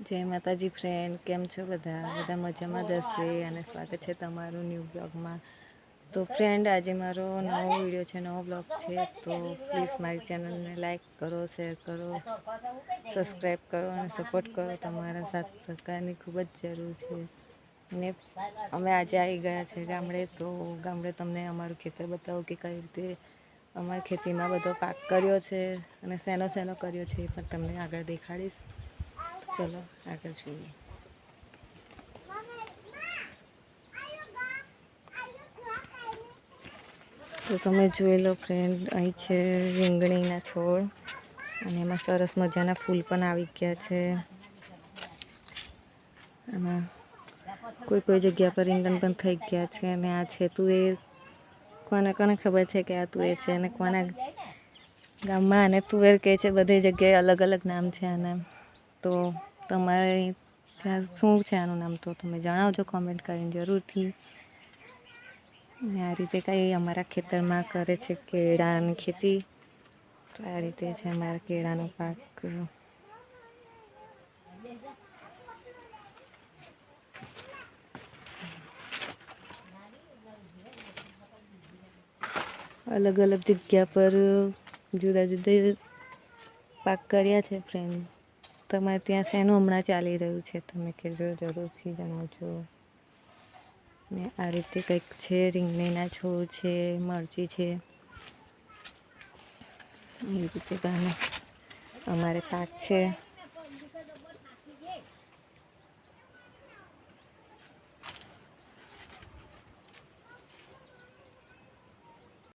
જય માતાજી ફ્રેન્ડ, કેમ છો બધા મજામાં જ હશે અને સ્વાગત છે તમારું ન્યૂ બ્લોગમાં। તો ફ્રેન્ડ, આજે મારો નવો વિડીયો છે, નવો બ્લોગ છે। તો પ્લીઝ મારી ચેનલને લાઈક કરો, શેર કરો, સબસ્ક્રાઈબ કરો અને સપોર્ટ કરો। તમારા સાથ સહકારની ખૂબ જ જરૂર છે ને અમે આજે આવી ગયા છે ગામડે। તો ગામડે તમને અમારું ખેતર બતાવો કે કઈ રીતે અમારી ખેતીમાં બધો પાક કર્યો છે અને શેનો કર્યો છે એ પણ તમને આગળ દેખાડીશ। ચલો આગળ જોઈએ। તો તમે જોઈ લો ફ્રેન્ડ, અહીં છે રીંગણીના છોડ અને એમાં સરસ મજાના ફૂલ પણ આવી ગયા છે। અને કોઈ જગ્યા પર રીંગણ પણ થઈ ગયા છે અને આ છે તુવેર। કોને ખબર છે કે આ તુવેર છે અને કોના ગામમાં આને તુવેર કહે છે। બધી જગ્યાએ અલગ અલગ નામ છે આના। તો તમારે ત્યાં શું છે આનું નામ, તો તમે જણાવજો કોમેન્ટ કરીને જરૂરથી। આ રીતે કંઈ અમારા ખેતરમાં કરે છે કેળાની ખેતી। તો આ રીતે છે અમારા કેળાનો પાક। અલગ અલગ જગ્યા પર જુદા જુદા પાક કર્યા છે ફ્રેન્ડ। તમારે ત્યાં શેનું હમણાં ચાલી રહ્યું છે તમે કહેજો, જરૂરથી જણાવજો। ને આ રીતે કંઈક છે, રીંગણીના છોડ છે, મરચી છે, એ રીતે અમારે પાક છે।